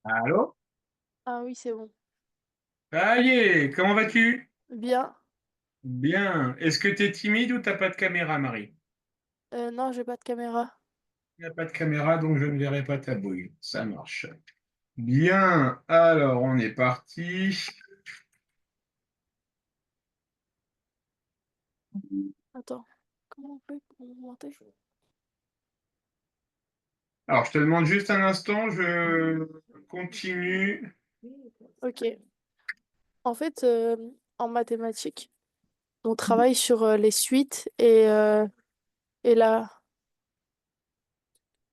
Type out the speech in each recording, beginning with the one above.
Allô? Ah oui, c'est bon. Ça y est, comment vas-tu? Bien. Bien. Est-ce que tu es timide ou t'as pas de caméra, Marie? Non, j'ai pas de caméra. Il n'y a pas de caméra, donc je ne verrai pas ta bouille. Ça marche. Bien. Alors, on est parti. Attends, comment on fait pour monter? Alors, je te demande juste un instant, je continue. Ok. En fait, en mathématiques, on travaille sur les suites et la,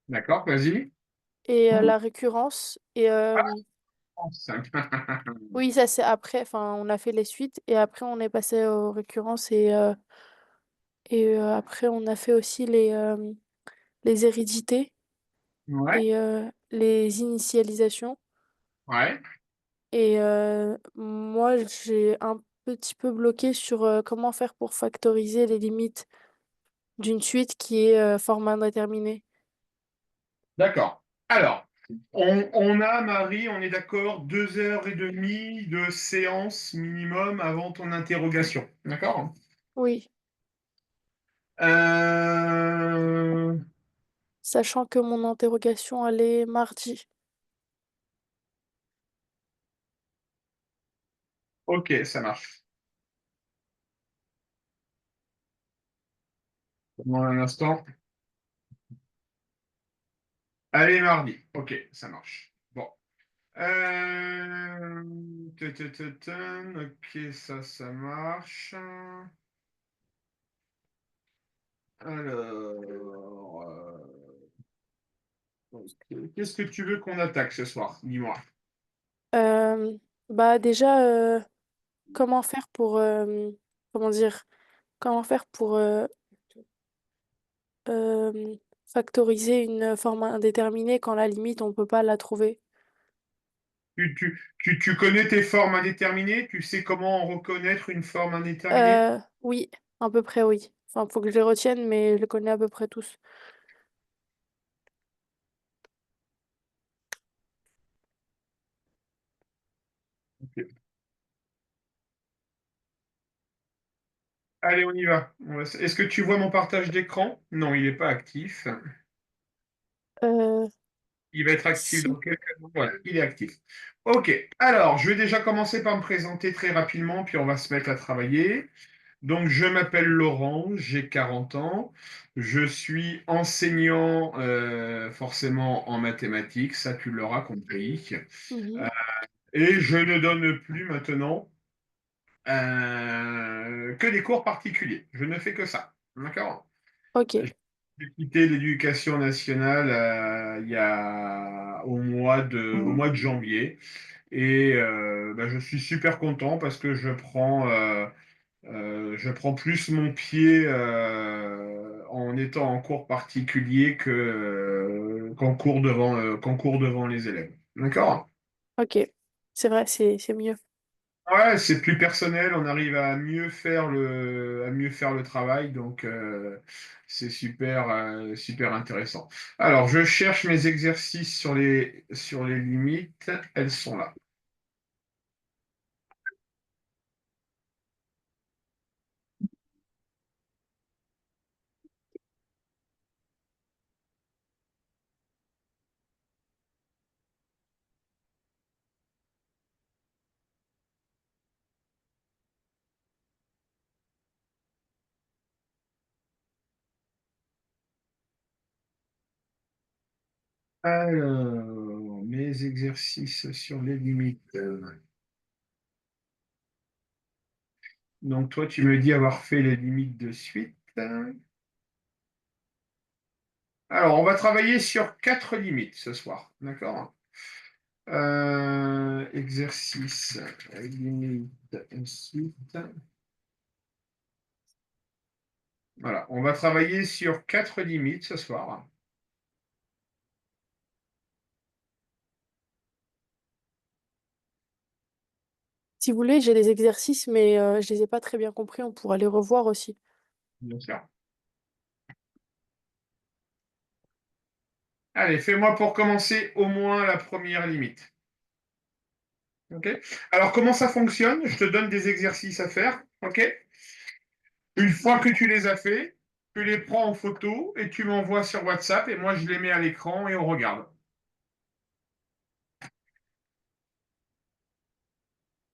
D'accord, vas-y. la récurrence. Et oui, ça c'est après. Enfin, on a fait les suites et après on est passé aux récurrences et après on a fait aussi les hérédités Ouais, et les initialisations. ouais. Et moi, j'ai un petit peu bloqué sur comment faire pour factoriser les limites d'une suite qui est forme indéterminée. D'accord. Alors, on a, Marie, on est d'accord, 2 heures et demie de séance minimum avant ton interrogation. D'accord? Oui, Euh, sachant que mon interrogation, elle est mardi. Ok, ça marche. Donne-moi un instant. Allez, mardi. Ok, ça marche. Bon. Euh... Ok, ça marche. Alors, ok. Qu'est-ce que tu veux qu'on attaque ce soir? Dis-moi. Euh, Bah déjà, comment faire pour, comment dire, comment faire pour factoriser une forme indéterminée quand la limite, on peut pas la trouver? Tu connais tes formes indéterminées? Tu sais comment reconnaître une forme indéterminée? Oui, à peu près oui. Enfin, faut que je les retienne, mais je les connais à peu près tous. Ok. Allez, on y va. Est-ce que tu vois mon partage d'écran? Non, il n'est pas actif. Euh, Il va être actif dans si. quelques mois. Voilà, il est actif. Ok, alors je vais déjà commencer par me présenter très rapidement, puis on va se mettre à travailler. Donc, je m'appelle Laurent, j'ai 40 ans. Je suis enseignant forcément en mathématiques, ça tu l'auras compris. Mhm. Euh, et je ne donne plus maintenant que des cours particuliers. Je ne fais que ça. D'accord? Ok, J'ai quitté l'éducation nationale il y a au mois de janvier. Et bah, je suis super content parce que je prends plus mon pied en étant en cours particulier qu'en cours devant les élèves. D'accord? ok. C'est vrai, c'est mieux. Ouais, c'est plus personnel, on arrive à mieux faire le travail, donc c'est super, super intéressant. Alors, je cherche mes exercices sur les limites, elles sont là. Alors, mes exercices sur les limites. Donc, toi, tu me dis avoir fait les limites de suite. Alors, on va travailler sur 4 limites ce soir. D'accord? Exercice, limite, ensuite. Voilà, on va travailler sur 4 limites ce soir. Si vous voulez, j'ai des exercices, mais je les ai pas très bien compris. On pourra les revoir aussi. Bien sûr. Allez, fais-moi pour commencer au moins la première limite. OK? Alors, comment ça fonctionne? Je te donne des exercices à faire. OK? Une fois que tu les as faits, tu les prends en photo et tu m'envoies sur WhatsApp et moi je les mets à l'écran et on regarde.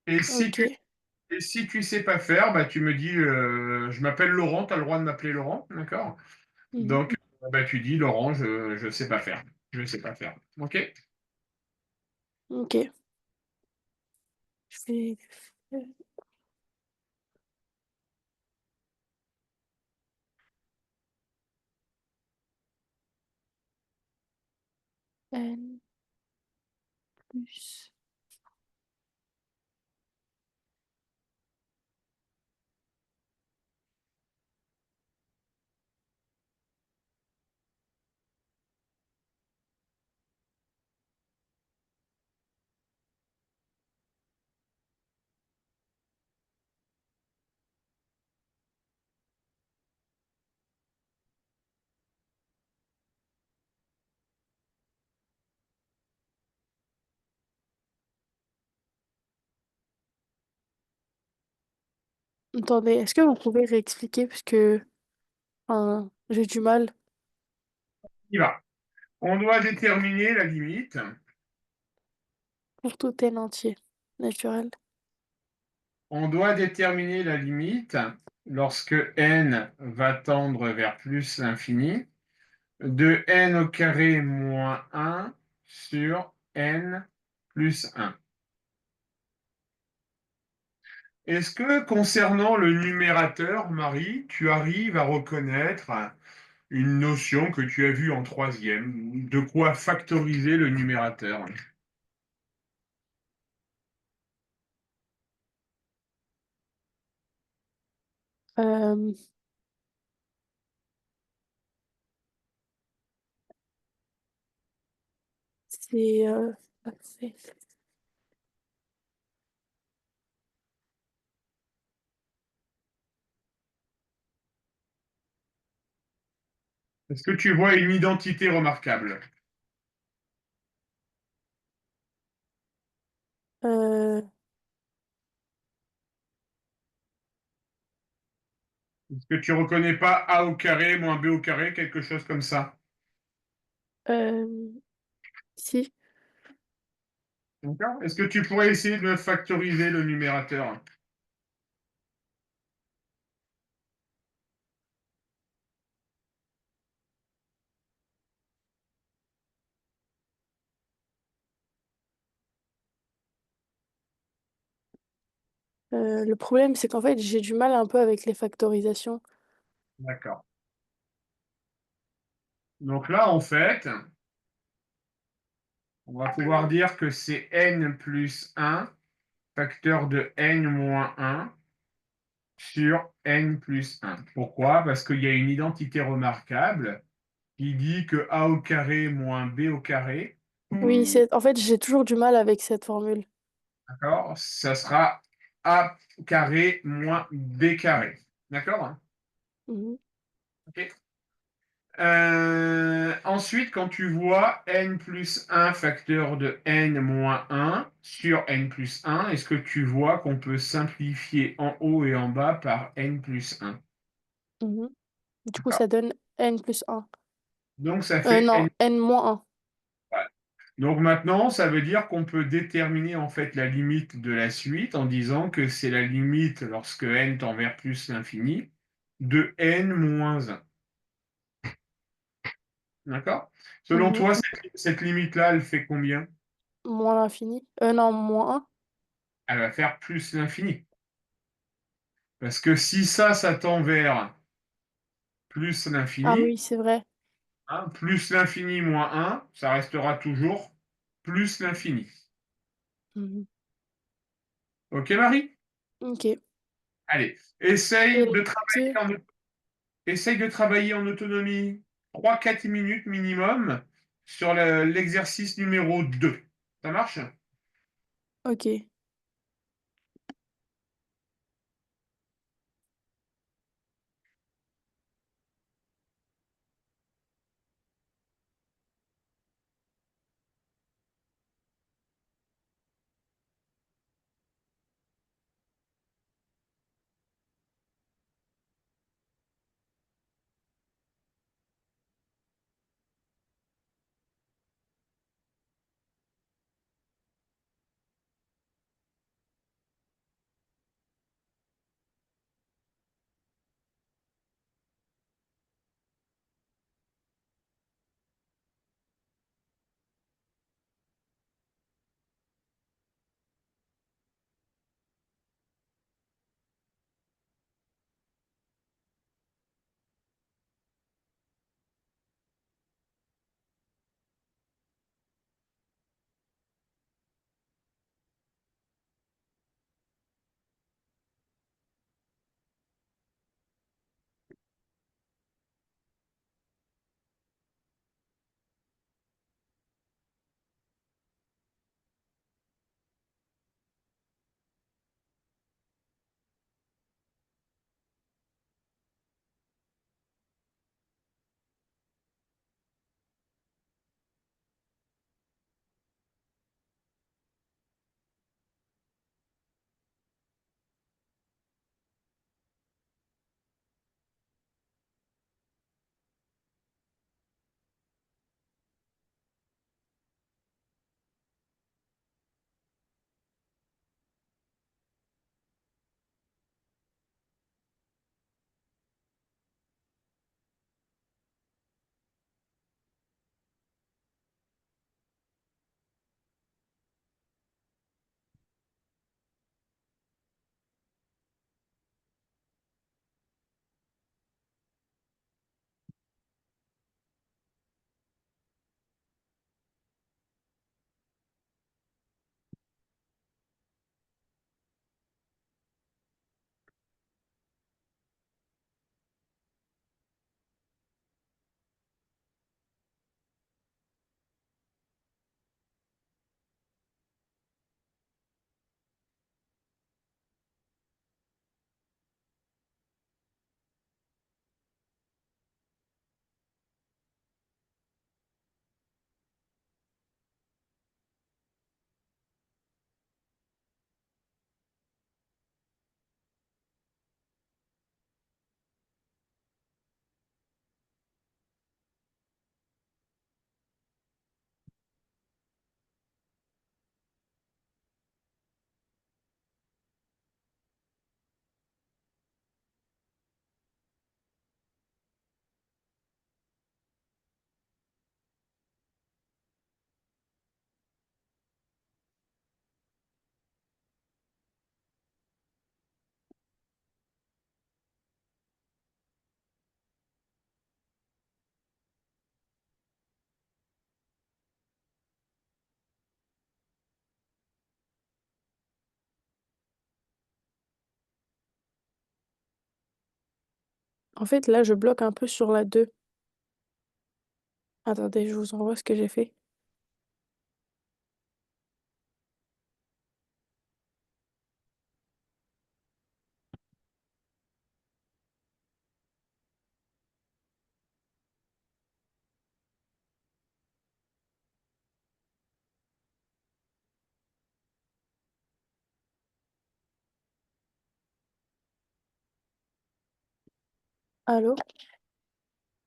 Et si tu Ok. et si tu sais pas faire, bah, tu me dis je m'appelle Laurent, tu as le droit de m'appeler Laurent, d'accord? Mhm. Donc bah, tu dis Laurent, je sais pas faire. Je sais pas faire. OK? Ok. Je vais faire N plus. Attendez, est-ce que vous pouvez réexpliquer parce que enfin, j'ai du mal Il va. On doit déterminer la limite. pour tout N entier naturel. On doit déterminer la limite lorsque n va tendre vers plus l'infini de n au carré moins 1 sur n plus 1. Est-ce que concernant le numérateur, Marie, tu arrives à reconnaître une notion que tu as vue en troisième, de quoi factoriser le numérateur? Euh, c'est c'est- Est-ce que tu vois une identité remarquable? euh, Est-ce que tu reconnais pas a au carré moins b au carré, quelque chose comme ça? euh, si. D'accord. Est-ce que tu pourrais essayer de factoriser le numérateur? Le problème, c'est qu'en fait, j'ai du mal un peu avec les factorisations. D'accord. Donc là, en fait, on va pouvoir dire que c'est n plus 1, facteur de n moins 1 sur n plus 1. Pourquoi? Parce qu'il y a une identité remarquable qui dit que a au carré moins b au carré, Oui, c'est en fait, j'ai toujours du mal avec cette formule. d'accord, ça sera a carré moins b carré. D'accord? Mhm. Ok. Ensuite, quand tu vois n plus 1 facteur de n moins 1 sur n plus 1, est-ce que tu vois qu'on peut simplifier en haut et en bas par n plus 1? Mhm. Du coup, D'accord. ça donne N plus 1. Donc, ça fait Non, n. N moins 1. Voilà. Donc maintenant, ça veut dire qu'on peut déterminer en fait la limite de la suite en disant que c'est la limite lorsque n tend vers plus l'infini de n moins 1. D'accord? Selon Mhm. toi, cette limite-là, elle fait combien? Moins l'infini. Non, moins 1. Elle va faire plus l'infini. Parce que si ça tend vers plus Ah l'infini, oui, c'est vrai. hein, plus l'infini moins un, ça restera toujours plus l'infini. Mhm. Ok, Marie? Ok. Allez, Et la T. essaye de travailler en autonomie 3-4 minutes minimum sur l'exercice numéro 2. Ça marche? Ok. En fait, là, je bloque un peu sur la 2. Attendez, je vous envoie ce que j'ai fait. Allô?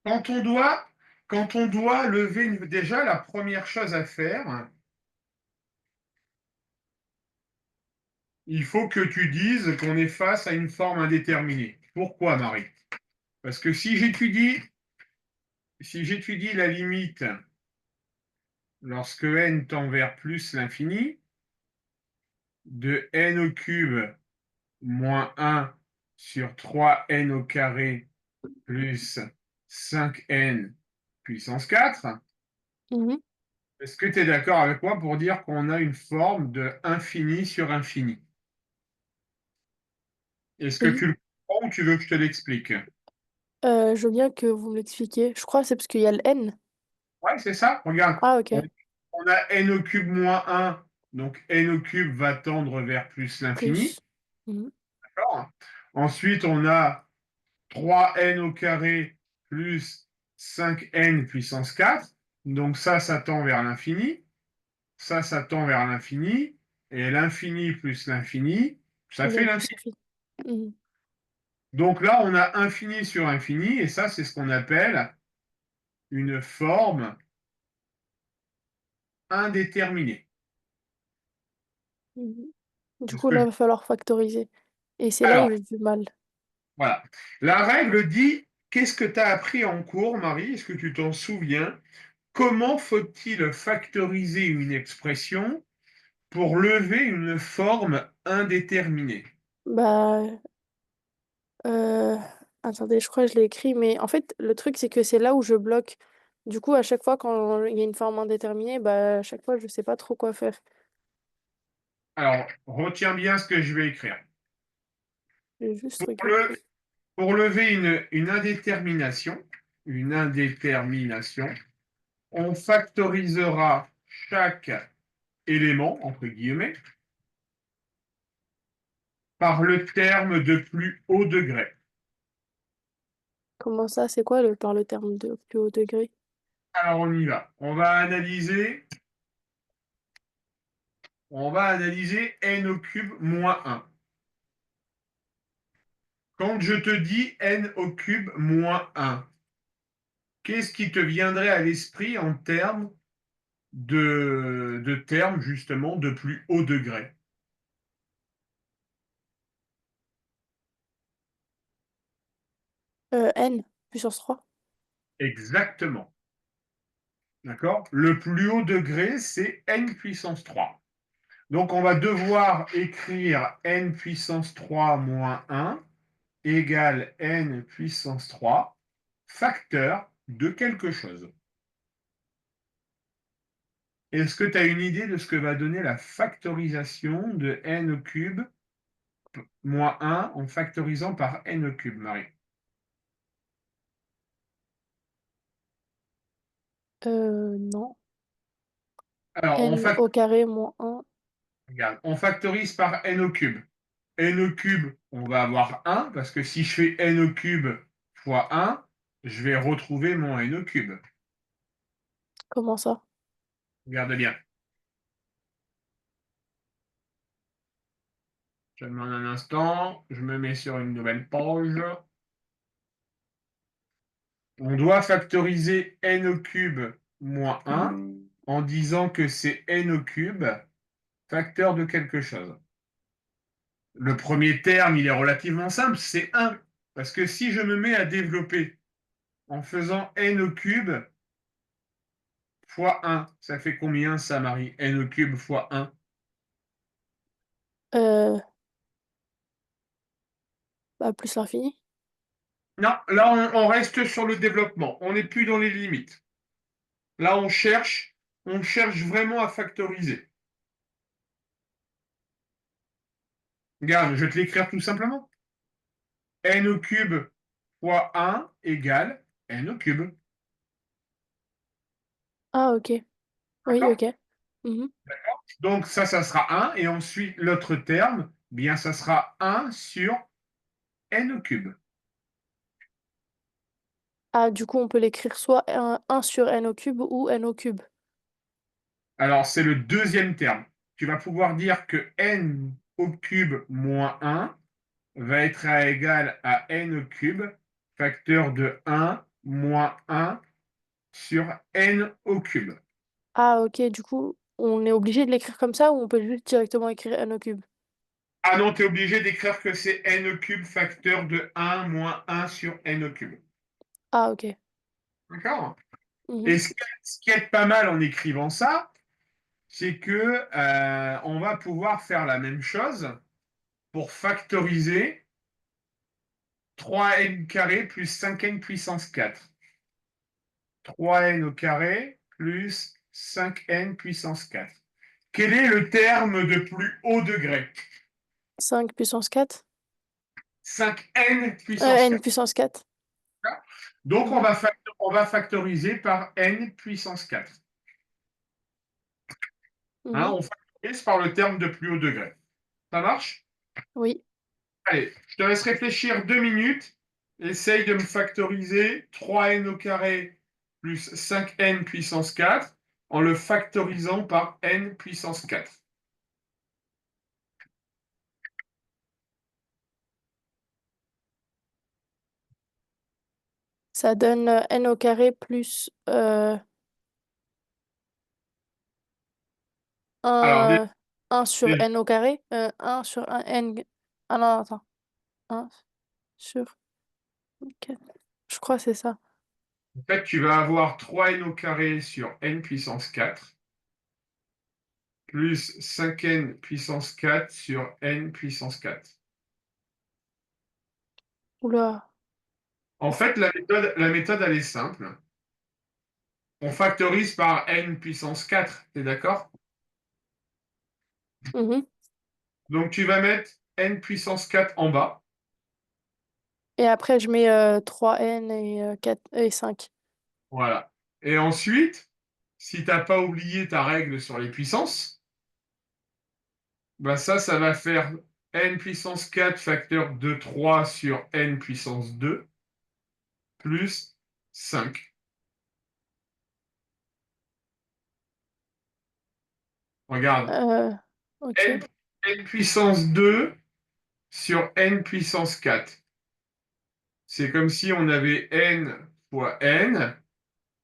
Quand on doit, quand on doit lever déjà, la première chose à faire, il faut que tu dises qu'on est face à une forme indéterminée. Pourquoi, Marie? Parce que si j'étudie la limite lorsque n tend vers plus l'infini, de n au cube moins 1 sur 3n au carré plus 5n puissance 4, Mhm. est-ce que tu es d'accord avec moi pour dire qu'on a une forme de infini sur infini? Est-ce que Oui. tu le comprends ou tu veux que je te l'explique? Je veux bien que vous me l'expliquiez. Je crois que c'est parce qu'il y a le N. Ouais, c'est ça. Regarde, Ah, on, ok. on a n au cube moins 1, donc n au cube va tendre vers plus l'infini. Plus. Mhm. D'accord. Ensuite, on a 3n au carré plus 5n puissance 4. Donc ça tend vers l'infini. Ça tend vers l'infini. Et l'infini plus l'infini, ça fait Égale plus l'infini. infini. Mhm. Donc là, on a infini sur infini. Et ça, c'est ce qu'on appelle une forme indéterminée. Mhm. Du C'est ce coup, que là, je... il va falloir factoriser. Et c'est là où Alors, j'ai du mal. voilà. La règle dit, qu'est-ce que tu as appris en cours, Marie? Est-ce que tu t'en souviens? Comment faut-il factoriser une expression pour lever une forme indéterminée? Bah, euh, attendez, je crois que je l'ai écrit, mais en fait, le truc, c'est que c'est là où je bloque. Du coup, à chaque fois, quand il y a une forme indéterminée, bah, à chaque fois, je sais pas trop quoi faire. Alors, retiens bien ce que je vais écrire. Je vais juste Pour, regarder. le- pour lever une indétermination, on factorisera chaque élément, entre guillemets, par le terme de plus haut degré. Comment ça, c'est quoi par le terme de plus haut degré? Alors, on y va. On va analyser n au cube moins 1. Quand je te dis n au cube moins 1, qu'est-ce qui te viendrait à l'esprit en termes de termes justement de plus haut degré? N, puissance 3. Exactement. D'accord? Le plus haut degré, c'est n puissance 3. Donc, on va devoir écrire n puissance 3 moins 1 égale n puissance 3, facteur de quelque chose. Est-ce que tu as une idée de ce que va donner la factorisation de n au cube moins 1 en factorisant par n au cube, Marie? Non. Alors, N au carré moins 1. regarde, on factorise par n au cube. N au cube, on va avoir 1, parce que si je fais n au cube fois 1, je vais retrouver mon n au cube. Comment ça? Regarde bien. Je demande un instant, je me mets sur une nouvelle page. On doit factoriser n au cube moins 1 en disant que c'est n au cube facteur de quelque chose. Le premier terme, il est relativement simple, c'est 1. Parce que si je me mets à développer en faisant n au cube fois 1, ça fait combien ça, Marie? N au cube fois 1? Euh, Bah, plus l'infini. Non, là, on reste sur le développement. On n'est plus dans les limites. Là, on cherche vraiment à factoriser. Regarde, je vais te l'écrire tout simplement. N au cube fois 1 égale n au cube. Ah, ok. Oui, D'accord? ok. Mhm. Donc ça sera 1. Et ensuite, l'autre terme, bien, ça sera 1 sur n au cube. Ah, du coup, on peut l'écrire soit 1 sur n au cube ou n au cube. Alors, c'est le deuxième terme. Tu vas pouvoir dire que n au cube moins 1 va être égal à n au cube, facteur de 1 moins 1 sur n au cube. Ah, ok. Du coup, on est obligé de l'écrire comme ça ou on peut juste directement écrire n au cube? Ah non, tu es obligé d'écrire que c'est n au cube facteur de 1 moins 1 sur n au cube. Ah, ok. D'accord? Mhm. Et ce qui est pas mal en écrivant ça, c'est que on va pouvoir faire la même chose pour factoriser 3n carré plus 5n puissance 4. 3n au carré plus 5n puissance 4. Quel est le terme de plus haut degré? 5 puissance 4. 5n puissance N 4. puissance 4. Donc, Mhm. on va factoriser par n puissance 4. Hein, Mhm. on factorise par le terme de plus haut degré. Ça marche? Oui. Allez, je te laisse réfléchir 2 minutes. Essaye de me factoriser 3n au carré plus 5n puissance 4 en le factorisant par n puissance 4. Ça donne n au carré plus Alors, 1, 1 sur déjà, n au carré. 1 sur 1 n. Ah non, attends. 1 sur 4. Je crois que c'est ça. en fait, tu vas avoir 3n au carré sur n puissance 4 plus 5n puissance 4 sur n puissance 4. Oula. En fait, la méthode, elle est simple. On factorise par n puissance 4, t'es d'accord? Mhm. Donc, tu vas mettre n puissance 4 en bas. Et après, je mets 3n et 4 et 5. Voilà. Et ensuite, si tu n'as pas oublié ta règle sur les puissances, ben ça va faire n puissance 4 facteur de 3 sur n puissance 2 plus 5. Regarde, Ok. n, n puissance 2 sur n puissance 4. C'est comme si on avait n fois n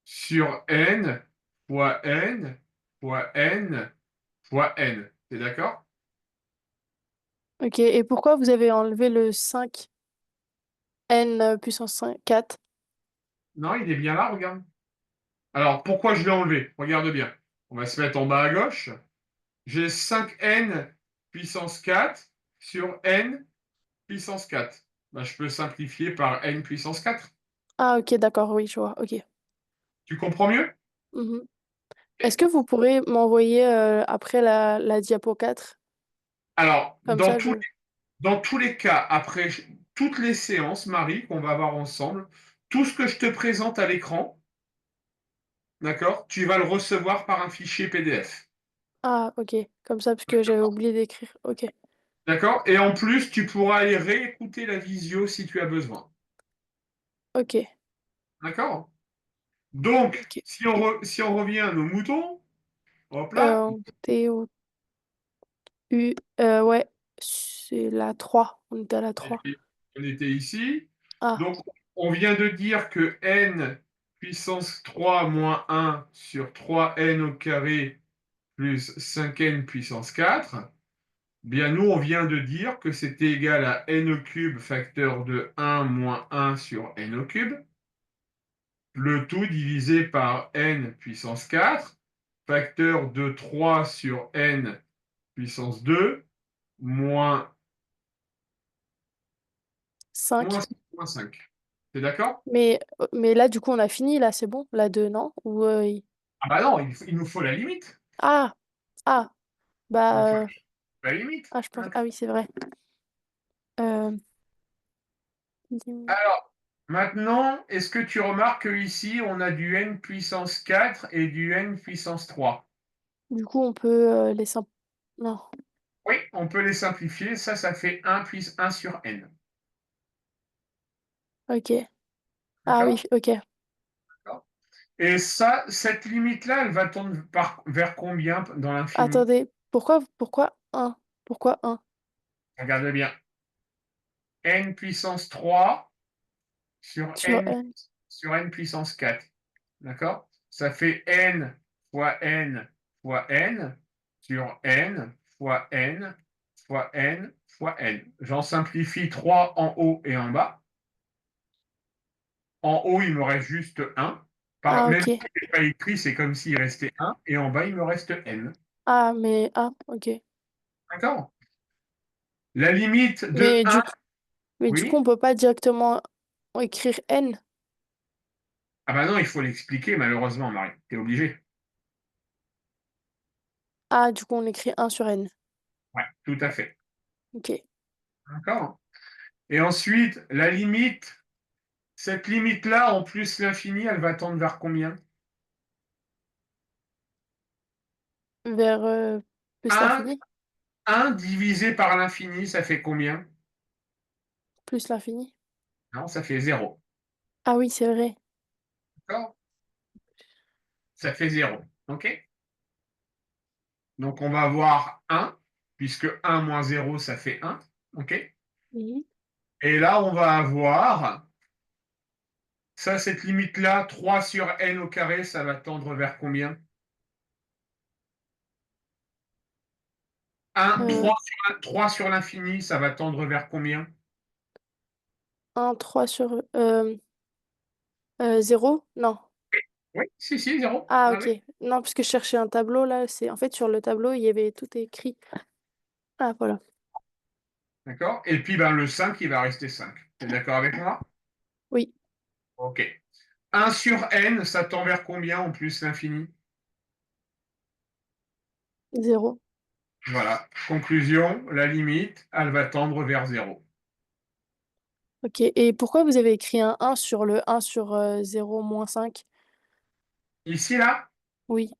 sur n fois n fois n fois n. T'es d'accord? Ok. Et pourquoi vous avez enlevé le 5 n puissance 4? Non, il est bien là, regarde. Alors, pourquoi je l'ai enlevé? Regarde bien. On va se mettre en bas à gauche. J'ai 5n puissance 4 sur n puissance 4. Ben, je peux simplifier par n puissance 4. Ah, ok, d'accord, oui, je vois. Ok. Tu comprends mieux? Mhm. Est-ce que vous pourrez m'envoyer après la diapo 4? Alors, Comme dans ça, tous, je. dans tous les cas, après toutes les séances, Marie, qu'on va avoir ensemble, tout ce que je te présente à l'écran, d'accord, tu vas le recevoir par un fichier PDF. Ah, ok. Comme ça, parce que j'avais oublié d'écrire. Ok. D'accord? Et en plus, tu pourras aller réécouter la visio si tu as besoin. Ok. D'accord? Donc, Ok. si on revient à nos moutons, hop là, Théo. Ouais. C'est la 3. On était à la 3. on était ici. Ah. Donc, on vient de dire que n puissance 3 moins 1 sur 3n au carré plus 5n puissance 4, bien nous, on vient de dire que c'était égal à n au cube facteur de 1 moins 1 sur n au cube, le tout divisé par n puissance 4, facteur de 3 sur n puissance 2, moins 5. 5. T'es d'accord? Mais là, du coup, on a fini. Là, c'est bon. La 2, non? Ou, Ah bah non, il nous faut la limite. Ah. Ah. Il nous faut Bah. la limite. Ah, je pense. D'accord. Ah oui, c'est vrai. Euh, Alors, Maintenant, est-ce que tu remarques qu'ici, on a du n puissance 4 et du n puissance 3? Du coup, on peut les Non, Oui, on peut les simplifier. Ça fait 1 plus 1 sur n. ok. Ah oui, D'accord? ok. D'accord. Et ça, cette limite-là, elle va tendre vers combien dans l'infini? Attendez, pourquoi un? Pourquoi un Regarde bien. N puissance 3 sur n? sur n puissance 4. D'accord? Ça fait n fois n fois n sur n fois n fois n fois n. J'en simplifie 3 en haut et en bas. En haut, il me reste juste 1. Ah Même si ok. je n'ai pas écrit, c'est comme s'il restait 1. Et en bas, il me reste n. Ah mais ok. D'accord? La limite de Mais 1, du coup, oui. on peut pas directement écrire n. Ah bah non, il faut l'expliquer, malheureusement, Marie. T'es obligé. Ah, du coup, on écrit un sur n. Ouais, tout à fait. Ok. D'accord? Et ensuite, la limite, cette limite-là, en plus l'infini, elle va tendre vers combien? Vers plus 1, l'infini? 1 divisé par l'infini, ça fait combien? Plus l'infini? Non, ça fait 0. Ah oui, c'est vrai. D'accord? Ça fait 0. OK? Donc, on va avoir 1, puisque 1 moins 0, ça fait 1. OK? Mhm. Et là, on va avoir, ça, cette limite-là, 3 sur n au carré, ça va tendre vers combien? 1, Euh, 3 sur l'infini, ça va tendre vers combien? 1, 3 sur 0? Non. Oui, si, 0. Ah Ah ok. oui. Non, parce que je cherchais un tableau là. En fait sur le tableau, il y avait tout écrit. Ah voilà. D'accord? Et puis, ben, le 5, il va rester 5. Tu es d'accord avec moi? Oui, OK. 1 sur n, ça tend vers combien en plus l'infini? 0. Voilà. Conclusion, la limite, elle va tendre vers 0. Ok. Et pourquoi vous avez écrit un sur le un sur 0 moins 5? Ici, là, Oui,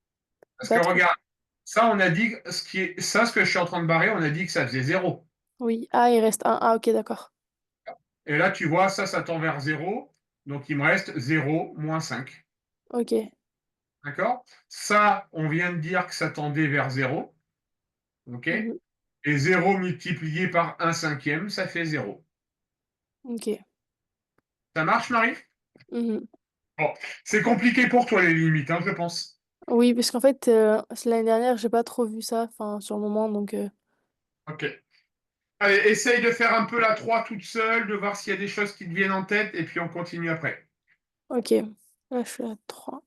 parce que pas trop. regarde, ça, on a dit, ce que je suis en train de barrer, on a dit que ça faisait 0. Oui. Ah, il reste un. Ah ok, d'accord. Et là, tu vois, ça tend vers 0. Donc, il me reste 0 moins 5. Ok. D'accord? Ça, on vient de dire que ça tendait vers 0. OK? Mhm. Et 0 multiplié par 1 cinquième, ça fait 0. Ok. Ça marche, Marie? Mhm. Bon, c'est compliqué pour toi, les limites, hein, je pense. Oui, parce qu'en fait, l'année dernière, j'ai pas trop vu ça, enfin, sur le moment, donc OK. Allez, essaye de faire un peu la 3 toute seule, de voir s'il y a des choses qui te viennent en tête, et puis on continue après. ok. Là, je suis à 3.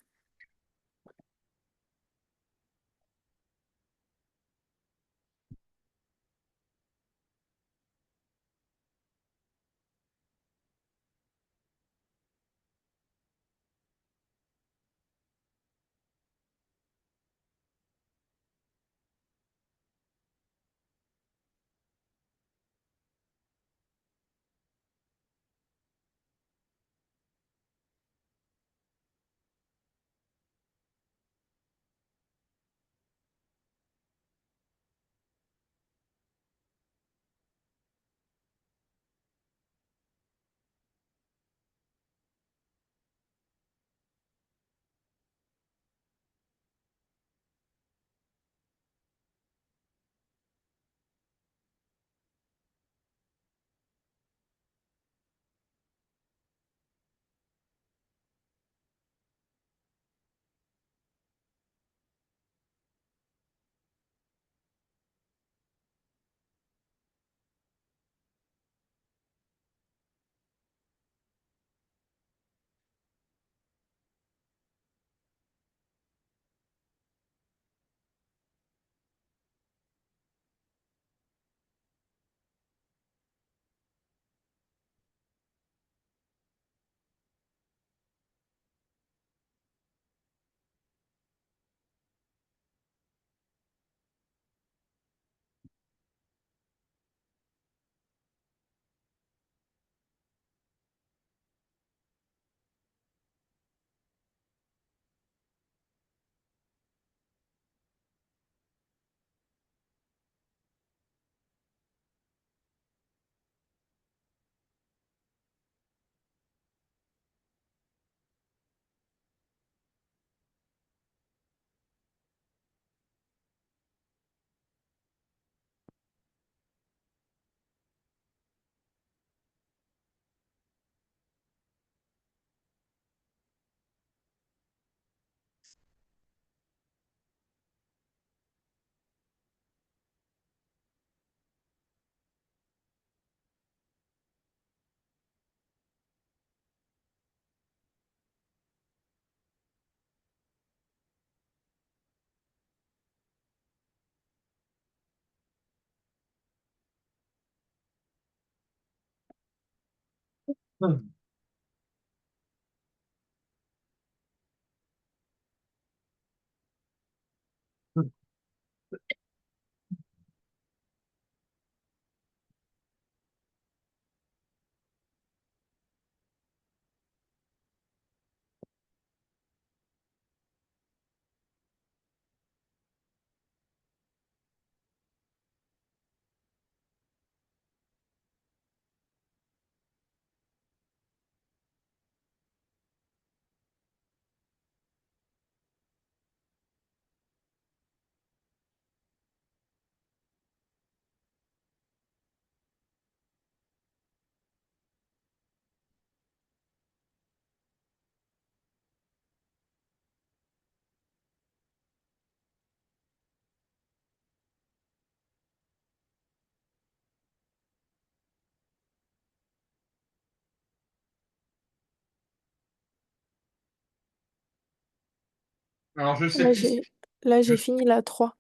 Alors, je sais Là, plus. j'ai fini la 3.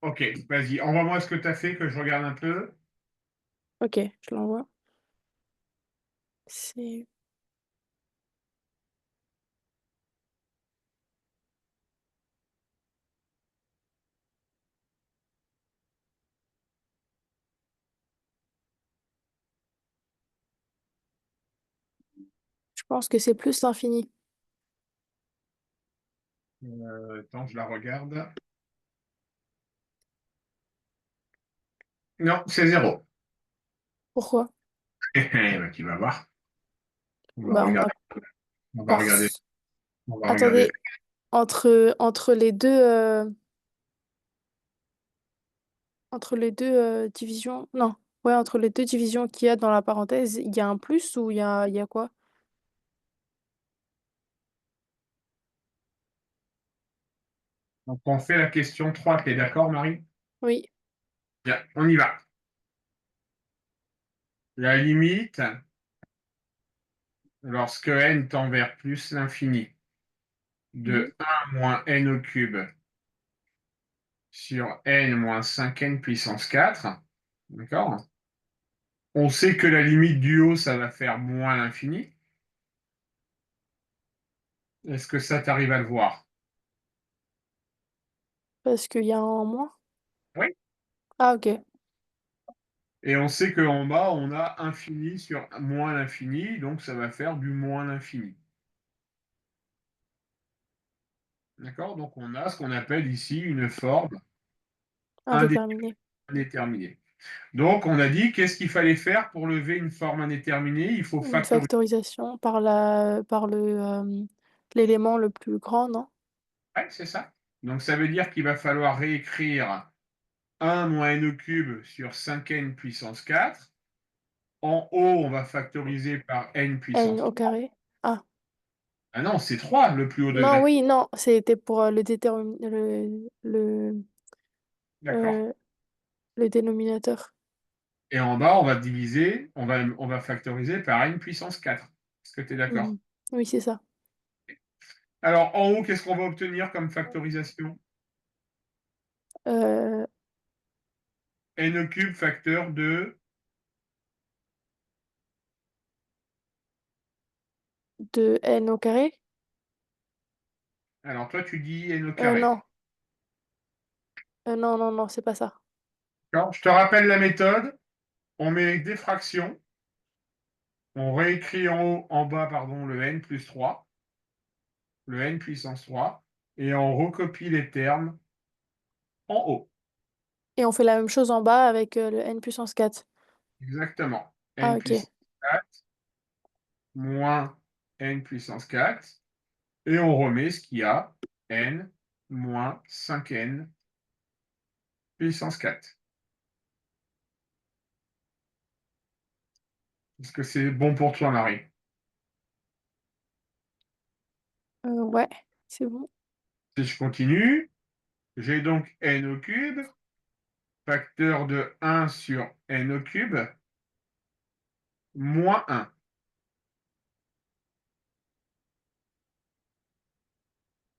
Ok, vas-y, envoie-moi ce que tu as fait, que je regarde un peu. Ok, je l'envoie. C'est... Je pense que c'est plus l'infini. Attends, je la regarde. Non, c'est zéro. Pourquoi? Bah, tu vas voir. On va Bah, on regarder. a... On va regarder. Parce... On va regarder. Attendez, entre les deux... Entre les deux divisions... Non, ouais, entre les deux divisions qu'il y a dans la parenthèse, il y a un plus ou il y a quoi? Donc, on fait la question 3. T'es d'accord, Marie? Oui. Bien, on y va. La limite, lorsque n tend vers plus l'infini, Mhm. de 1 moins n au cube sur n moins 5n puissance 4. D'accord? On sait que la limite du haut, ça va faire moins l'infini. Est-ce que ça t'arrive à le voir? Parce qu'il y a un moins. Oui. Ah, ok. Et on sait qu'en bas, on a infini sur moins l'infini, donc ça va faire du moins l'infini. D'accord? Donc on a ce qu'on appelle ici une forme Indéterminé. indéterminée. Donc on a dit qu'est-ce qu'il fallait faire pour lever une forme indéterminée? Il faut Une factoriser. factorisation par l'élément le plus grand, non? Ouais, c'est ça. Donc ça veut dire qu'il va falloir réécrire 1 moins n au cube sur 5n puissance 4. En haut, on va factoriser par n N puissance au 3. carré. Ah. Ah non, c'est 3 le plus haut Non, degré. oui, non, c'était pour D'accord. euh, le dénominateur. Et en bas, on va diviser, on va factoriser par n puissance 4. Est-ce que tu es d'accord? Mhm. Oui, c'est ça. Alors, en haut, qu'est-ce qu'on va obtenir comme factorisation? Euh, N au cube facteur de... de n au carré? Alors, toi, tu dis n au carré. Non. Non, non, non, c'est pas ça. D'accord. Je te rappelle la méthode. On met des fractions. On réécrit en haut, en bas, pardon, le n plus 3, le n puissance 3, et on recopie les termes en haut. Et on fait la même chose en bas avec le n puissance 4. Exactement. Ah, N ok. puissance 4 moins n puissance 4. Et on remet ce qu'il y a, n moins 5n puissance 4. Est-ce que c'est bon pour toi, Marie? Ouais, c'est bon. Si je continue, j'ai donc n au cube, facteur de 1 sur n au cube, moins 1.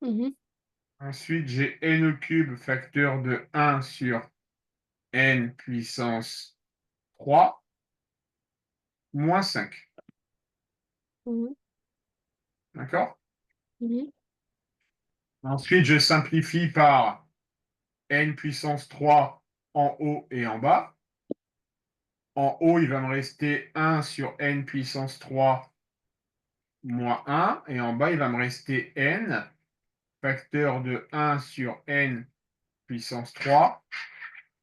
Mhm. Ensuite, j'ai n au cube, facteur de 1 sur n puissance 3, moins 5. Mhm. D'accord? Mhm. Ensuite, je simplifie par n puissance 3 en haut et en bas. En haut, il va me rester 1 sur n puissance 3 moins 1. Et en bas, il va me rester n, facteur de 1 sur n puissance 3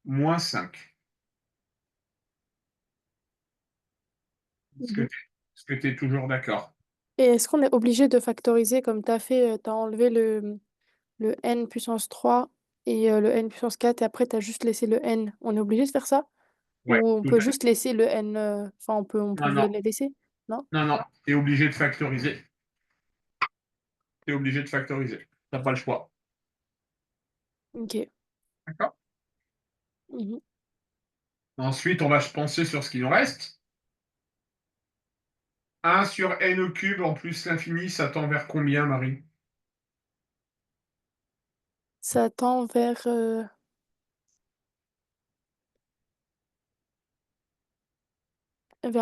moins 5. Mhm. Est-ce que tu es toujours d'accord? Et est-ce qu'on est obligé de factoriser comme tu as fait, tu as enlevé le n puissance 3 et le n puissance 4 et après tu as juste laissé le n. On est obligé de faire ça? Ouais, Ou on tout peut à fait. juste laisser le n, enfin on Non, pouvait non, les laisser? Non? non, tu es obligé de factoriser. Tu es obligé de factoriser. Tu n'as pas le choix. Ok. D'accord? Mhm. Ensuite, on va se pencher sur ce qui nous reste. 1 sur n au cube en plus l'infini, ça tend vers combien, Marie? Ça tend vers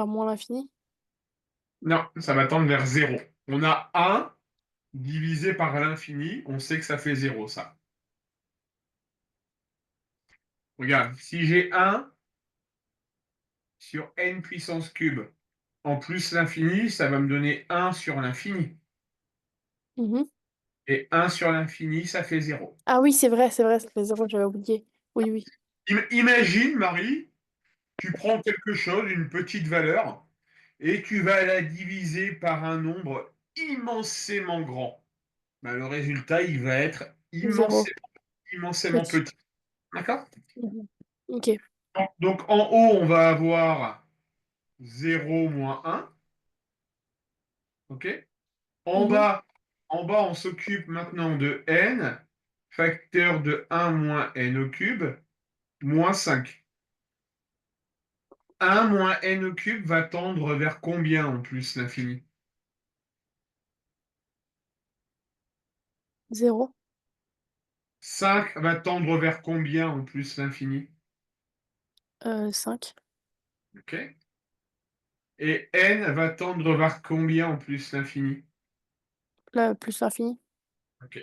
moins l'infini. Non, ça va tendre vers 0. On a 1 divisé par l'infini, on sait que ça fait 0, ça. Regarde, si j'ai 1 sur n puissance cube en plus l'infini, ça va me donner 1 sur l'infini. Mhm. Et 1 sur l'infini, ça fait 0. Ah oui, c'est vrai, ça fait 0, j'avais oublié. Oui, oui. Imagine, Marie, tu prends quelque chose, une petite valeur, et tu vas la diviser par un nombre immensément grand. Ben, le résultat, il va être 0. immensément Petit. petit. D'accord? Mhm. Ok. Donc en haut, on va avoir 0 moins 1. OK? En Mhm. bas, en bas, on s'occupe maintenant de n, facteur de 1 moins n au cube, moins 5. 1 moins n au cube va tendre vers combien en plus l'infini? 0. 5 va tendre vers combien en plus l'infini? 5. OK? Et n va tendre vers combien en plus l'infini? Là, plus l'infini. OK.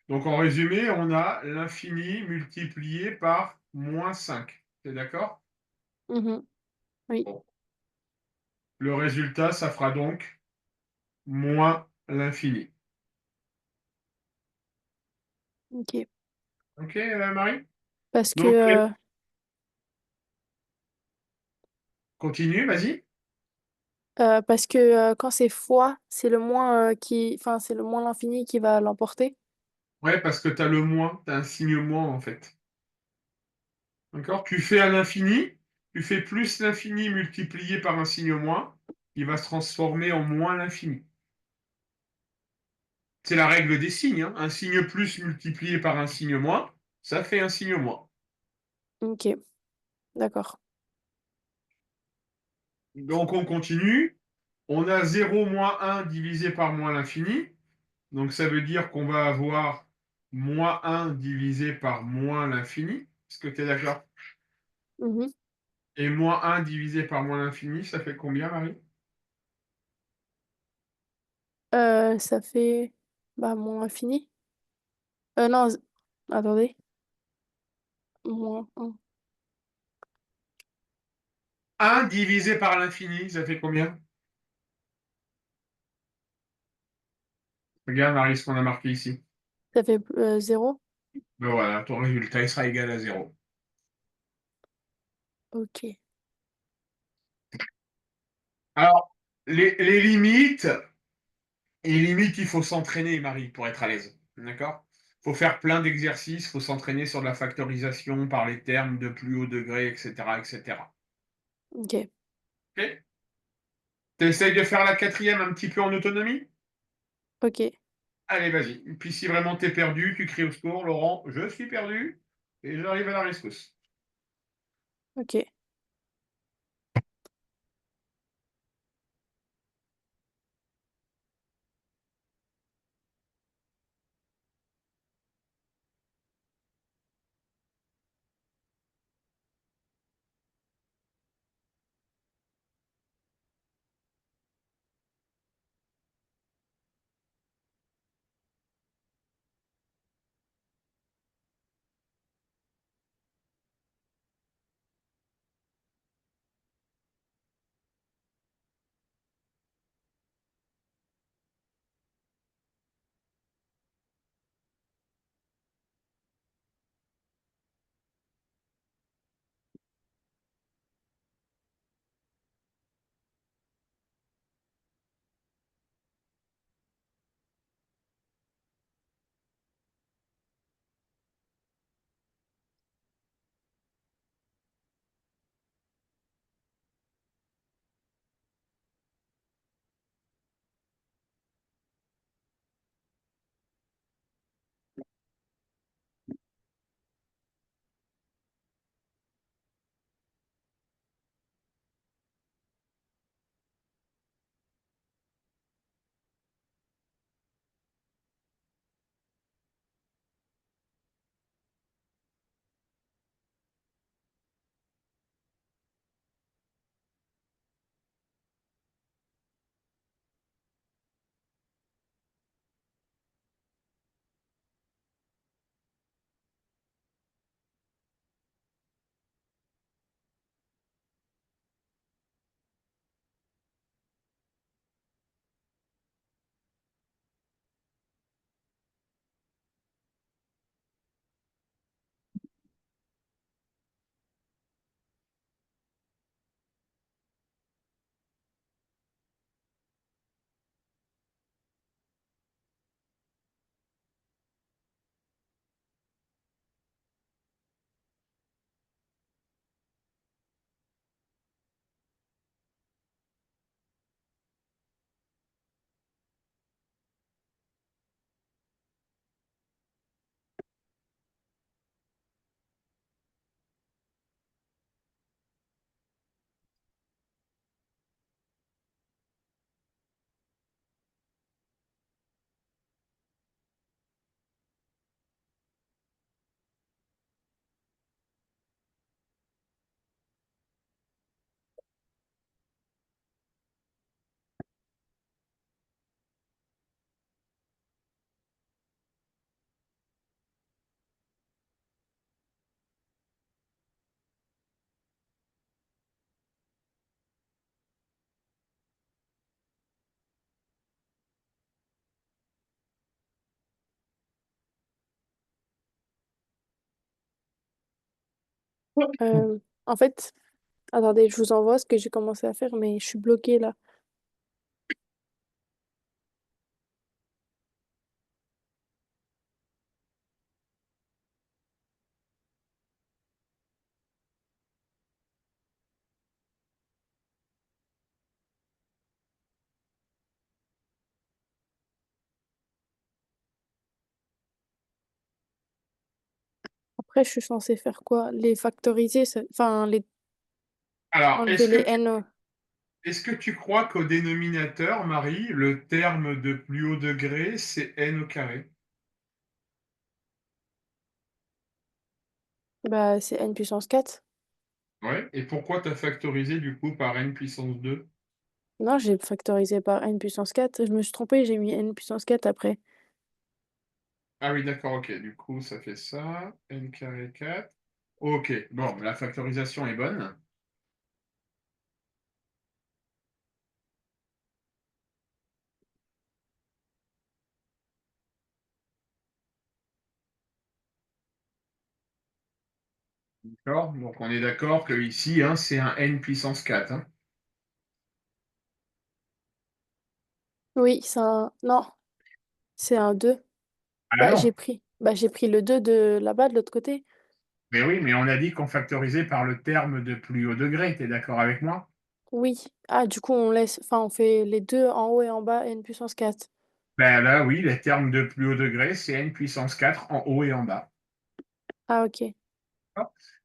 Donc en résumé, on a l'infini multiplié par moins 5. T'es d'accord? Mhm. Oui. Bon. Le résultat, ça fera donc moins l'infini. Ok. OK, Marie? Parce que, Donc, continue, vas-y. quand c'est fois, c'est le moins enfin, c'est le moins l'infini qui va l'emporter. Ouais, parce que tu as le moins, tu as un signe moins en fait. D'accord? Tu fais un infini, tu fais plus l'infini multiplié par un signe moins, il va se transformer en moins l'infini. C'est la règle des signes, hein. Un signe plus multiplié par un signe moins, ça fait un signe moins. Ok. D'accord. Donc on continue. On a 0 moins 1 divisé par moins l'infini. Donc ça veut dire qu'on va avoir moins 1 divisé par moins l'infini. Est-ce que tu es d'accord? Mhm. Et moins 1 divisé par moins l'infini, ça fait combien, Marie? Ça fait bah, moins infini. Non, attendez. Moins 1. 1 divisé par l'infini, ça fait combien? Regarde, Marie, ce qu'on a marqué ici. Ça fait 0. Ben voilà, ton résultat, il sera égal à 0. Ok. Alors, les limites, il faut s'entraîner, Marie, pour être à l'aise. D'accord? Il faut faire plein d'exercices, il faut s'entraîner sur de la factorisation par les termes de plus haut degré, etc., etc. Ok. Ok? Tu essayes de faire la quatrième un petit peu en autonomie? Ok. Allez, vas-y. Puis si vraiment t'es perdu, tu cries au secours, Laurent, je suis perdu, et j'arrive à la rescousse. Ok. En fait, attendez, je vous envoie ce que j'ai commencé à faire, mais je suis bloquée là. Après, je suis censée faire quoi? Les factoriser, enfin, les Alors, enlever les n. est-ce que tu crois qu'au dénominateur, Marie, le terme de plus haut degré, c'est n au carré? Bah, c'est n puissance 4. Ouais. Et pourquoi tu as factorisé du coup par n puissance 2? Non, j'ai factorisé par n puissance 4. Je me suis trompée, j'ai mis n puissance 4 après. Ah oui, d'accord, ok. Du coup, ça fait ça, n carré 4. Ok, bon, la factorisation est bonne. D'accord? Donc on est d'accord que ici, hein, c'est un n puissance 4. Hein. Oui, c'est un... Non, c'est un 2. Ah Bah, non. j'ai pris le 2 de là-bas, de l'autre côté. Mais oui, mais on a dit qu'on factorisait par le terme de plus haut degré. Tu es d'accord avec moi? Oui. Ah, du coup, on laisse... Enfin, on fait les deux en haut et en bas, n puissance 4. Ben là, oui, les termes de plus haut degré, c'est n puissance 4 en haut et en bas. Ah, ok.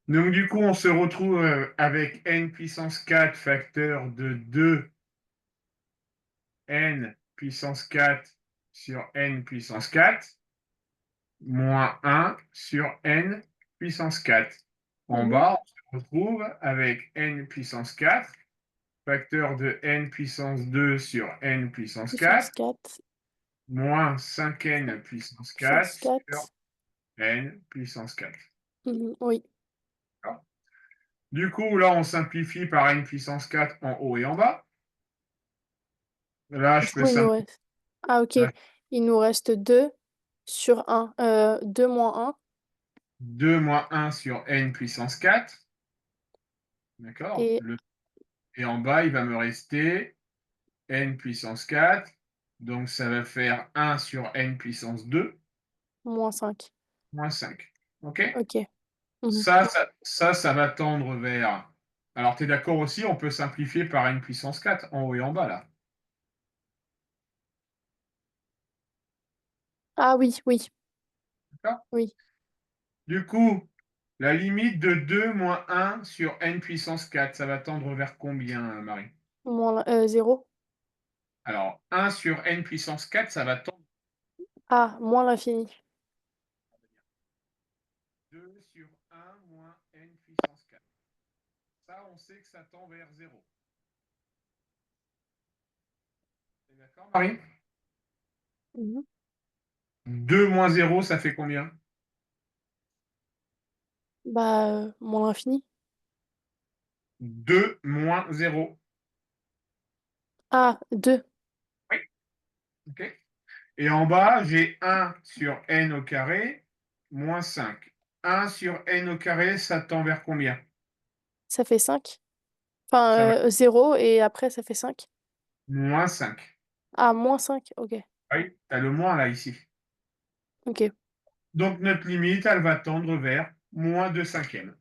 Donc du coup, on se retrouve avec n puissance 4 facteur de 2 n puissance 4 sur n puissance 4 moins 1 sur n puissance 4. En Mhm. bas, on se retrouve avec n puissance 4 facteur de n puissance 2 sur n puissance Puissance 4 4. moins 5n puissance 4 Puissance sur 4. n puissance 4. Mhm, oui. Du coup, là, on simplifie par n puissance 4 en haut et en bas. Là, Du je peux coup, il nous simplifier. reste... Ah, ok. Il nous reste 2 sur 1. 2 moins 1. 2 moins 1 sur n puissance 4. D'accord? Et Et en bas, il va me rester n puissance 4. Donc, ça va faire 1 sur n puissance 2 moins 5. moins 5. OK? Ok. Mhm. Ça va tendre vers. Alors, tu es d'accord aussi, on peut simplifier par n puissance 4 en haut et en bas, là. Ah oui, oui, D'accord? oui. Du coup, la limite de 2 moins 1 sur n puissance 4, ça va tendre vers combien, Marie? Moins 0. Alors, 1 sur n puissance 4, ça va tendre Ah, moins l'infini. 2 sur 1 moins n puissance 4. Ça, on sait que ça tend vers 0. T'es d'accord, Marie? Mhm. 2 moins 0, ça fait combien? Bah, moins l'infini. 2 moins 0. Ah, 2. Oui, ok. Et en bas, j'ai 1 sur n au carré moins 5. 1 sur n au carré, ça tend vers combien? Ça fait 5. Enfin, Ça va 0 et après, ça fait 5. moins 5. Ah, moins 5. Ok. Oui, tu as le moins là, ici. Ok. Donc, notre limite, elle va tendre vers moins 2 cinquièmes.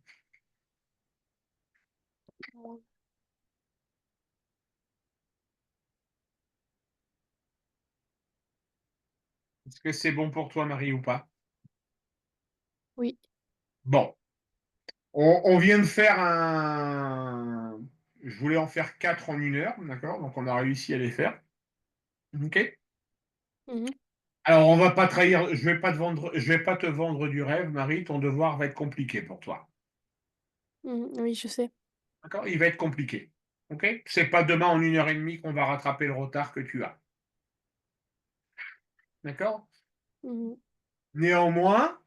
Est-ce que c'est bon pour toi, Marie, ou pas? Oui. Bon, on vient de faire un. Je voulais en faire 4 en 1 heure, d'accord? Donc, on a réussi à les faire. OK? Mhm. Alors, on va pas trahir, je vais pas te vendre du rêve, Marie. Ton devoir va être compliqué pour toi. Mhm. Oui, je sais. D'accord? Il va être compliqué. OK? C'est pas demain en 1 heure et demie qu'on va rattraper le retard que tu as. D'accord? Mhm. Néanmoins,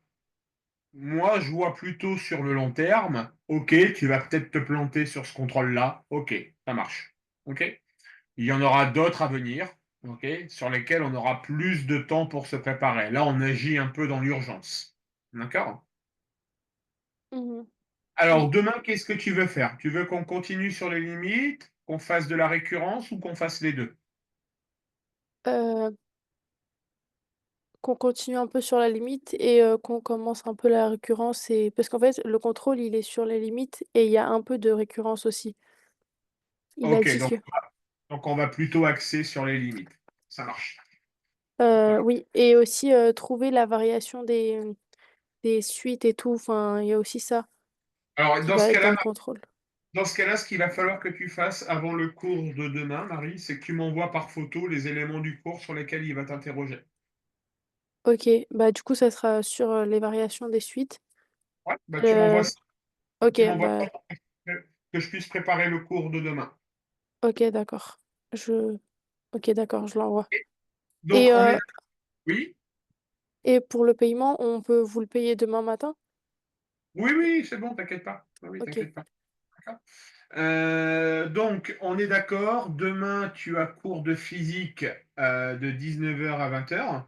moi, je vois plutôt sur le long terme. OK, tu vas peut-être te planter sur ce contrôle-là. OK, ça marche. OK? Il y en aura d'autres à venir, OK, sur lesquels on aura plus de temps pour se préparer. Là, on agit un peu dans l'urgence. D'accord? Mhm. Alors, Oui. demain, qu'est-ce que tu veux faire? Tu veux qu'on continue sur les limites, qu'on fasse de la récurrence ou qu'on fasse les deux? Euh, qu'on continue un peu sur la limite et qu'on commence un peu la récurrence et parce qu'en fait, le contrôle, il est sur les limites et il y a un peu de récurrence aussi. Il a Ok, dit donc, que. donc on va plutôt axer sur les limites. Ça marche. D'accord. Oui, et aussi trouver la variation des suites et tout. Enfin, il y a aussi ça Alors, qui va être dans le contrôle. dans ce cas-là, ce qu'il va falloir que tu fasses avant le cours de demain, Marie, c'est que tu m'envoies par photo les éléments du cours sur lesquels il va t'interroger. Ok, bah du coup, ça sera sur les variations des suites. Ouais, bah, Euh, ok, tu m'envoies ça bah pour que je puisse préparer le cours de demain. ok, d'accord. Je, ok, d'accord, je l'envoie. Donc, Et, on est. euh, Oui, et pour le paiement, on peut vous le payer demain matin? oui, oui, c'est bon, t'inquiète pas. Oui, oui, Ok, t'inquiète pas. D'accord. Donc, on est d'accord. Demain, tu as cours de physique de 19h à 20h.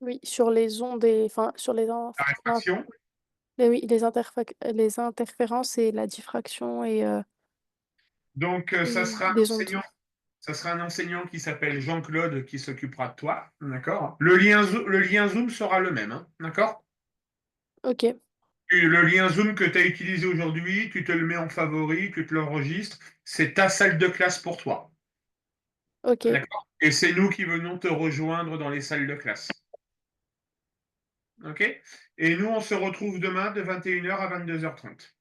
oui, sur les ondes et enfin sur La réfraction. oui, les interférences et la diffraction Donc, et des ondes. ça sera un enseignant qui s'appelle Jean-Claude qui s'occupera de toi. D'accord. Le lien Zoom sera le même. Hein, d'accord. Ok, Le lien Zoom que tu as utilisé aujourd'hui, tu te le mets en favori, tu te l'enregistres. C'est ta salle de classe pour toi. ok, D'accord. Et c'est nous qui venons te rejoindre dans les salles de classe. OK. Et nous, on se retrouve demain de 21h à 22h30.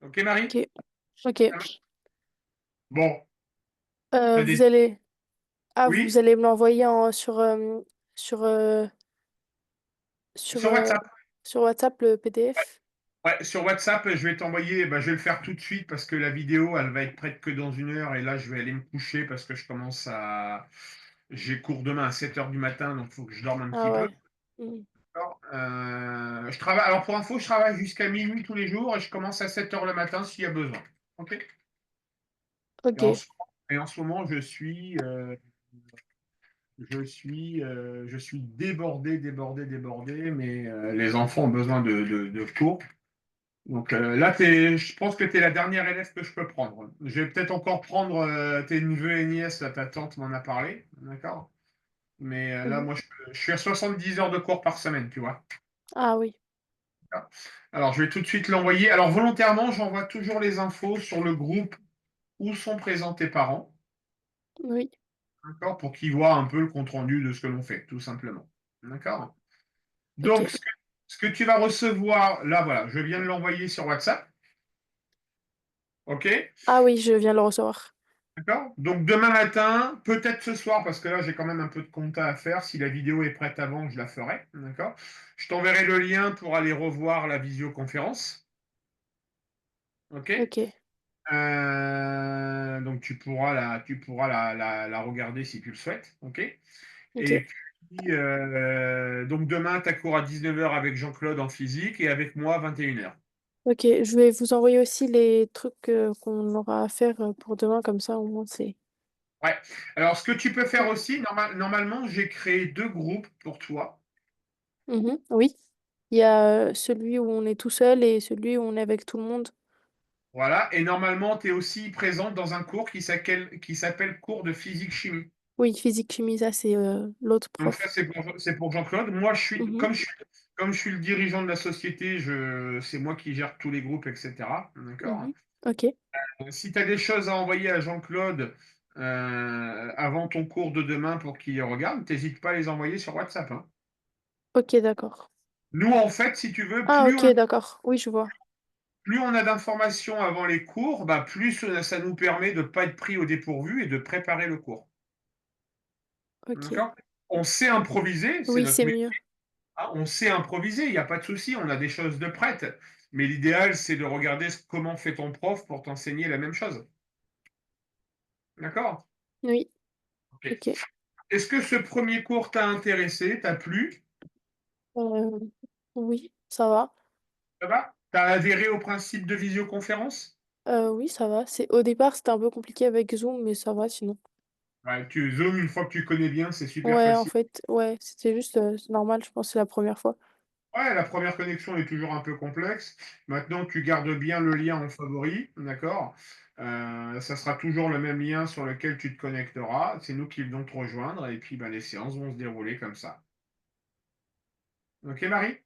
OK, Marie? ok, ok. Ça marche. Bon, t'as Vous des. allez Oui? vous allez me l'envoyer sur sur Sur euh, WhatsApp. sur WhatsApp le PDF. Ouais, sur WhatsApp, je vais t'envoyer, bah, je vais le faire tout de suite parce que la vidéo, elle va être prête que dans 1 heure et là, je vais aller me coucher parce que je commence à. J'ai cours demain à 7h du matin, donc il faut que je dorme un Ah petit peu. ouais. Mm. D'accord. Je travaille, alors pour info, je travaille jusqu'à minuit tous les jours et je commence à 7h le matin s'il y a besoin. OK? Et Ok, en ce moment, je suis débordé, débordé, débordé, mais les enfants ont besoin de cours. Donc là, je pense que tu es la dernière élève que je peux prendre. Je vais peut-être encore prendre tes neveux et nièces, là, ta tante m'en a parlé, d'accord? Mais là, mhm. moi, je suis à 70 heures de cours par semaine, tu vois. Ah oui, Alors, je vais tout de suite l'envoyer. Alors, volontairement, j'envoie toujours les infos sur le groupe où sont présents tes parents, oui, d'accord? Pour qu'ils voient un peu le compte-rendu de ce que l'on fait, tout simplement. D'accord? ok. Donc, ce que tu vas recevoir, là, voilà, je viens de l'envoyer sur WhatsApp. OK? Ah oui, je viens de le recevoir. D'accord? Donc, demain matin, peut-être ce soir, parce que là, j'ai quand même un peu de compta à faire. Si la vidéo est prête avant, je la ferai. D'accord? Je t'enverrai le lien pour aller revoir la visioconférence. OK? Ok, Donc, tu pourras la regarder si tu le souhaites. OK? ok, Et puis, donc, demain, tu as cours à 19h avec Jean-Claude en physique et avec moi à 21h. ok. Je vais vous envoyer aussi les trucs qu'on aura à faire pour demain, comme ça au moins c'est. Ouais. Alors, ce que tu peux faire Ok. aussi, normalement, j'ai créé 2 groupes pour toi. Mhm, oui. Il y a celui où on est tout seul et celui où on est avec tout le monde. Voilà. Et normalement, tu es aussi présente dans un cours qui s'appelle cours de physique-chimie. Oui, physique chimie, ça c'est l'autre Donc, ça, prof. c'est pour Jean-Claude. Moi, Mhm, comme je suis le dirigeant de la société, c'est moi qui gère tous les groupes, etc. D'accord. mhm. Ok, Si tu as des choses à envoyer à Jean-Claude avant ton cours de demain pour qu'il regarde, n'hésite pas à les envoyer sur WhatsApp. Hein. ok, d'accord. Nous, en fait, si tu veux, Ah ok, d'accord. Oui, je vois. plus on a d'informations avant les cours, bah, plus ça nous permet de ne pas être pris au dépourvu et de préparer le cours. Ok. D'accord. On sait improviser, c'est Oui, notre c'est métier. mieux. Hein, on sait improviser, il n'y a pas de souci, on a des choses de prêtes. Mais l'idéal, c'est de regarder comment fait ton prof pour t'enseigner la même chose. D'accord. Oui, Ok. ok. Est-ce que ce premier cours t'a intéressé, t'a plu? Euh, oui, ça va. Ça va? T'as adhéré au principe de visioconférence? Oui, ça va. Au départ, c'était un peu compliqué avec Zoom, mais ça va sinon. Ouais, Zoom, une fois que tu connais bien, c'est super Ouais, en facile. fait, ouais, c'était juste c'est normal, je pense, que c'est la première fois. Ouais, la première connexion est toujours un peu complexe. Maintenant, tu gardes bien le lien en favori, d'accord? Ça sera toujours le même lien sur lequel tu te connecteras. C'est nous qui venons te rejoindre et puis, bah, les séances vont se dérouler comme ça. OK, Marie?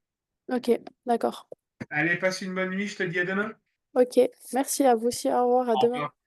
Ok, d'accord. Allez, passe une bonne nuit, je te dis à demain. Ok, merci à vous aussi. Au revoir, à Au demain. revoir.